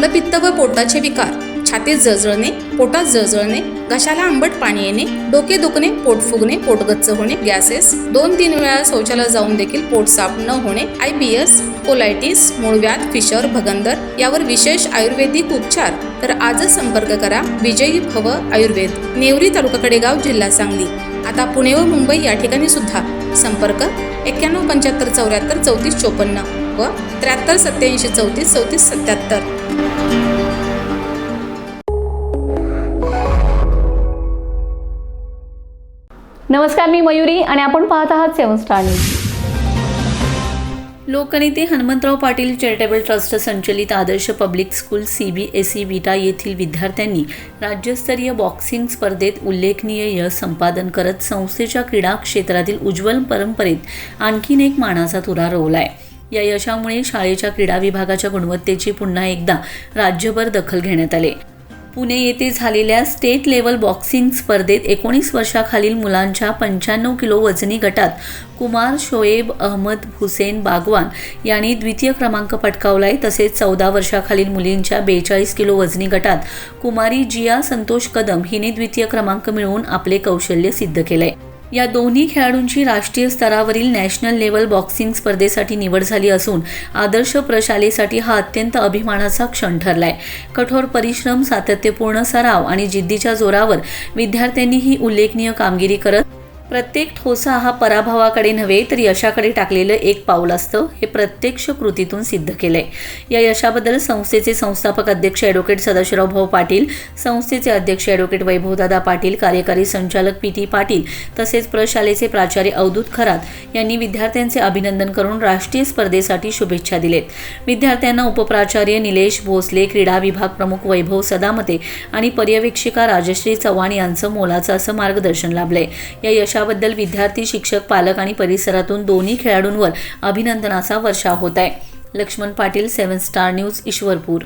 मलपित्त व पोटाचे विकार, छातीत जळजळणे, पोटात जळजळणे, घशाला आंबट पाणी येणे, डोके दुखणे, पोट फुगणे, पोट गच्च होणे, गॅसेस, 2-3 वेळा शौचालयात जाऊन देखील पोट साफ न होणे, IBS, कोलायटिस, मूळव्याध, फिशर, भगंदर यावर विशेष आयुर्वेदिक उपचार. तर आजच संपर्क करा विजयी भव आयुर्वेद, नेवरी तालुका कडेगाव, जिल्हा सांगली. आता पुणे व मुंबई या ठिकाणी सुद्धा. संपर्क 91 75 74 34 54 व 73 87 34 34 77. नमस्कार, मी मयुरी आणि आपण पाहत आहात 7 स्टार न्यूज. लोकनेते हनुमंतराव पाटील चॅरिटेबल ट्रस्ट संचलित आदर्श पब्लिक स्कूल CBSE विटा येथील विद्यार्थ्यांनी राज्यस्तरीय बॉक्सिंग स्पर्धेत उल्लेखनीय यश संपादन करत संस्थेच्या क्रीडा क्षेत्रातील उज्ज्वल परंपरेत आणखीन एक मानाचा तुरा रोवलाय. या यशामुळे शाळेच्या क्रीडा विभागाच्या गुणवत्तेची पुन्हा एकदा राज्यभर दखल घेण्यात आली. पुणे येथे झालेल्या स्टेट लेवल बॉक्सिंग स्पर्धेत 19 वर्षाखालील मुलांच्या 95 किलो वजनी गटात कुमार शोएब अहमद हुसेन बागवान यांनी द्वितीय क्रमांक पटकावलाय. तसेच 14 वर्षाखालील मुलींच्या 42 किलो वजनी गटात कुमारी जिया संतोष कदम हिने द्वितीय क्रमांक मिळवून आपले कौशल्य सिद्ध केले. या दोन्ही खेळाडूंची राष्ट्रीय स्तरावरील नॅशनल लेवल बॉक्सिंग स्पर्धेसाठी निवड झाली असून आदर्श प्रशालेसाठी हा अत्यंत अभिमानाचा क्षण ठरलाय. कठोर परिश्रम, सातत्यपूर्ण सराव आणि जिद्दीच्या जोरावर विद्यार्थ्यांनी ही उल्लेखनीय कामगिरी करत प्रत्येक ठोसा हा पराभवाकडे नव्हे तर यशाकडे टाकलेलं एक पाऊल असतं हे प्रत्यक्ष कृतीतून सिद्ध केलंय. या यशाबद्दल संस्थेचे संस्थापक अध्यक्ष ॲडव्होकेट सदाशिवराव भाऊ पाटील, संस्थेचे अध्यक्ष ॲडव्होकेट वैभवदादा पाटील, कार्यकारी संचालक PT पाटील तसेच प्रशालेचे प्राचार्य अवधूत खरात यांनी विद्यार्थ्यांचे अभिनंदन करून राष्ट्रीय स्पर्धेसाठी शुभेच्छा दिलेत. विद्यार्थ्यांना उपप्राचार्य निलेश भोसले, क्रीडा विभाग प्रमुख वैभव सदामते आणि पर्यवेक्षिका राजश्री चव्हाण यांचं मोलाचं असं मार्गदर्शन लाभलंय. या यशाबद्दल विद्यार्थी, शिक्षक, पालक आणि परिसरातून दोन्ही खेळाडूंवर अभिनंदनाचा वर्षाव होत आहे. Laxman Patil, 7 star news, Ishwarpur.